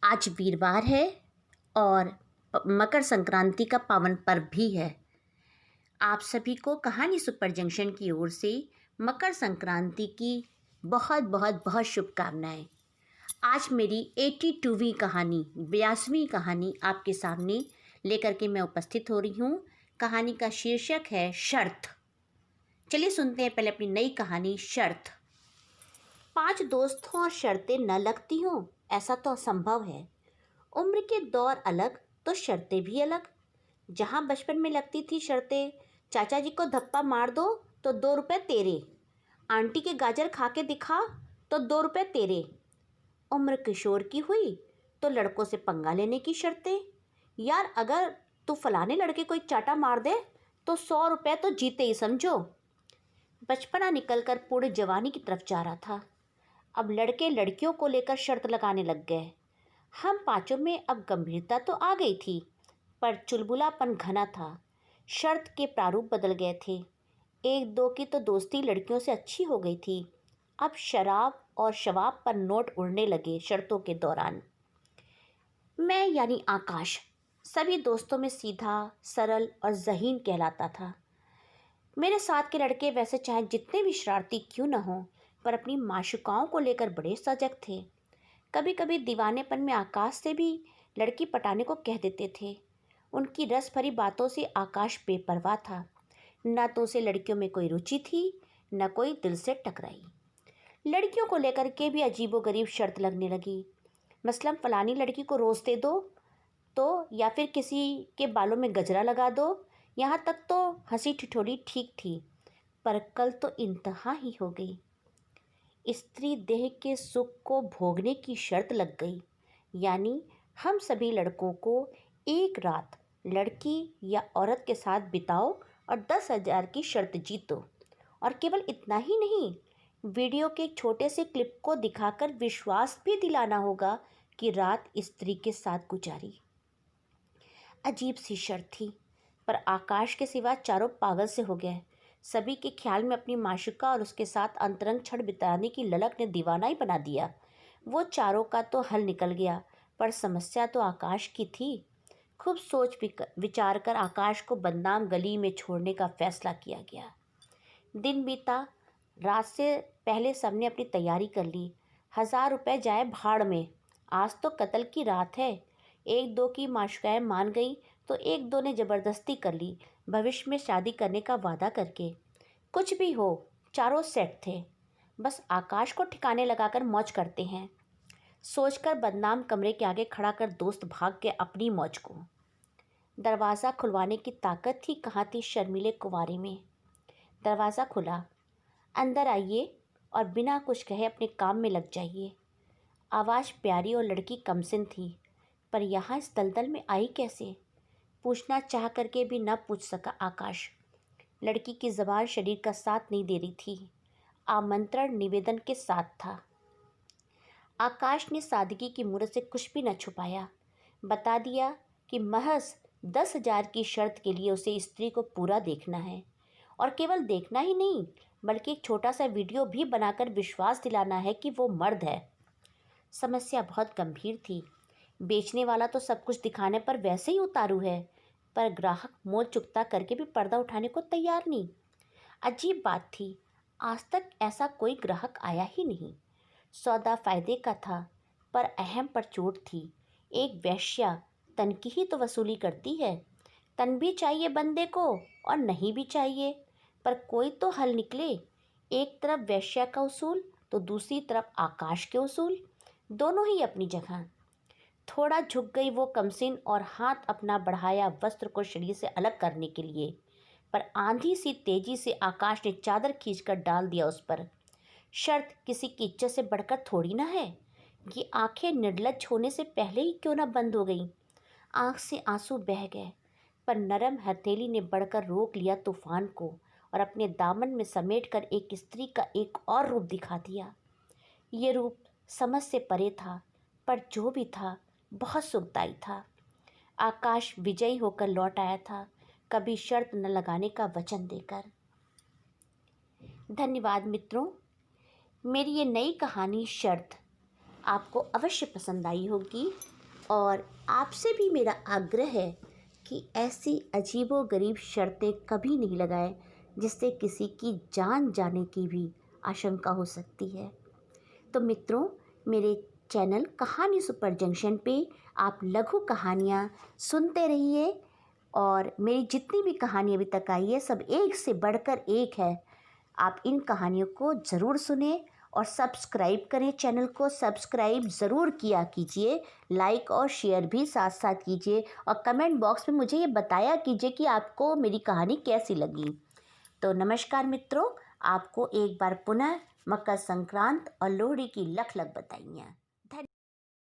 आज वीरवार है और मकर संक्रांति का पावन पर्व भी है। आप सभी को कहानी सुपर जंक्शन की ओर से मकर संक्रांति की बहुत बहुत बहुत शुभकामनाएं। आज मेरी 82वीं कहानी 82वीं कहानी आपके सामने लेकर के मैं उपस्थित हो रही हूँ। कहानी का शीर्षक है शर्त। चलिए सुनते हैं पहले अपनी नई कहानी शर्त। 5 दोस्त हों और शर्तें न लगती हों, ऐसा तो असंभव है। उम्र के दौर अलग तो शर्तें भी अलग। जहाँ बचपन में लगती थी शर्तें, चाचा जी को धप्पा मार दो तो 2 रुपये तेरे, आंटी के गाजर खा के दिखा तो 2 रुपये तेरे। उम्र किशोर की हुई तो लड़कों से पंगा लेने की शर्तें, यार अगर तू फलाने लड़के को एक चाटा मार दे तो 100 रुपये तो जीते ही समझो। बचपना निकलकर पूरे जवानी की तरफ जा रहा था। अब लड़के लड़कियों को लेकर शर्त लगाने लग गए। हम पाँचों में अब गंभीरता तो आ गई थी, पर चुलबुलापन घना था। शर्त के प्रारूप बदल गए थे। एक दो की तो दोस्ती लड़कियों से अच्छी हो गई थी। अब शराब और शवाब पर नोट उड़ने लगे शर्तों के दौरान। मैं यानी आकाश सभी दोस्तों में सीधा, सरल और ज़हीन कहलाता था। मेरे साथ के लड़के वैसे चाहे जितने भी शरारती क्यों न हों, पर अपनी माशुकाओं को लेकर बड़े सजग थे। कभी कभी दीवानेपन में आकाश से भी लड़की पटाने को कह देते थे। उनकी रस भरी बातों से आकाश बेपरवाह था। न तो उसे लड़कियों में कोई रुचि थी, न कोई दिल से टकराई। लड़कियों को लेकर के भी अजीबोगरीब शर्त लगने लगी। मसलन फलानी लड़की को रोज़ दे दो तो, या फिर किसी के बालों में गजरा लगा दो। यहाँ तक तो हंसी ठिठोली ठीक थी, पर कल तो इंतहा ही हो गई। स्त्री देह के सुख को भोगने की शर्त लग गई। यानी हम सभी लड़कों को एक रात लड़की या औरत के साथ बिताओ और 10,000 की शर्त जीतो। और केवल इतना ही नहीं, वीडियो के एक छोटे से क्लिप को दिखाकर विश्वास भी दिलाना होगा कि रात स्त्री के साथ गुजारी। अजीब सी शर्त थी, पर आकाश के सिवा चारों पागल से हो गए। सभी के ख्याल में अपनी माशुका और उसके साथ अंतरंग क्षण बिताने की ललक ने दीवाना ही बना दिया। वो चारों का तो हल निकल गया, पर समस्या तो आकाश की थी। खूब सोच विचार कर आकाश को बदनाम गली में छोड़ने का फैसला किया गया। दिन बीता, रात से पहले सबने अपनी तैयारी कर ली। 1000 रुपये जाए भाड़ में, आज तो कत्ल की रात है। एक दो की माशुकाएं मान गई तो एक दो ने ज़बरदस्ती कर ली, भविष्य में शादी करने का वादा करके। कुछ भी हो, चारों सेट थे। बस आकाश को ठिकाने लगाकर मौज करते हैं, सोचकर बदनाम कमरे के आगे खड़ा कर दोस्त भाग गए अपनी मौज को। दरवाज़ा खुलवाने की ताकत थी कहाँ थी शर्मीले कुंवारे में। दरवाज़ा खुला, अंदर आइए और बिना कुछ कहे अपने काम में लग जाइए। आवाज़ प्यारी और लड़की कमसिन थी, पर यहाँ इस दलदल में आई कैसे? पूछना चाह करके भी न पूछ सका आकाश। लड़की की ज़बान शरीर का साथ नहीं दे रही थी, आमंत्रण निवेदन के साथ था। आकाश ने सादगी की मूरत से कुछ भी न छुपाया, बता दिया कि महज 10,000 की शर्त के लिए उसे स्त्री को पूरा देखना है, और केवल देखना ही नहीं बल्कि एक छोटा सा वीडियो भी बनाकर विश्वास दिलाना है कि वो मर्द है। समस्या बहुत गंभीर थी। बेचने वाला तो सब कुछ दिखाने पर वैसे ही उतारू है, पर ग्राहक मोल चुकता करके भी पर्दा उठाने को तैयार नहीं। अजीब बात थी, आज तक ऐसा कोई ग्राहक आया ही नहीं। सौदा फायदे का था, पर अहम पर चोट थी। एक वेश्या तन की ही तो वसूली करती है। तन भी चाहिए बंदे को और नहीं भी चाहिए, पर कोई तो हल निकले। एक तरफ वेश्या का उसूल तो दूसरी तरफ आकाश के उसूल, दोनों ही अपनी जगह। थोड़ा झुक गई वो कमसिन और हाथ अपना बढ़ाया वस्त्र को शरीर से अलग करने के लिए, पर आंधी सी तेजी से आकाश ने चादर खींचकर डाल दिया उस पर। शर्त किसी की इज्जत से बढ़कर थोड़ी ना है। ये आंखें निर्लज्ज होने से पहले ही क्यों ना बंद हो गई। आंख से आंसू बह गए, पर नरम हथेली ने बढ़कर रोक लिया तूफान को और अपने दामन में समेटकर एक स्त्री का एक और रूप दिखा दिया। ये रूप समझ से परे था, पर जो भी था बहुत सुखदायी था। आकाश विजयी होकर लौट आया था, कभी शर्त न लगाने का वचन देकर। धन्यवाद मित्रों। मेरी ये नई कहानी शर्त आपको अवश्य पसंद आई होगी। और आपसे भी मेरा आग्रह है कि ऐसी अजीबोगरीब शर्तें कभी नहीं लगाएं जिससे किसी की जान जाने की भी आशंका हो सकती है। तो मित्रों, मेरे चैनल कहानी सुपर जंक्शन पे आप लघु कहानियाँ सुनते रहिए और मेरी जितनी भी कहानी अभी तक आई है सब एक से बढ़कर एक है। आप इन कहानियों को ज़रूर सुने और सब्सक्राइब करें, चैनल को सब्सक्राइब ज़रूर किया कीजिए, लाइक और शेयर भी साथ साथ कीजिए और कमेंट बॉक्स में मुझे ये बताया कीजिए कि आपको मेरी कहानी कैसी लगी। तो नमस्कार मित्रों, आपको एक बार पुनः मकर संक्रांत और लोहड़ी की लख लख बधाइयाँ।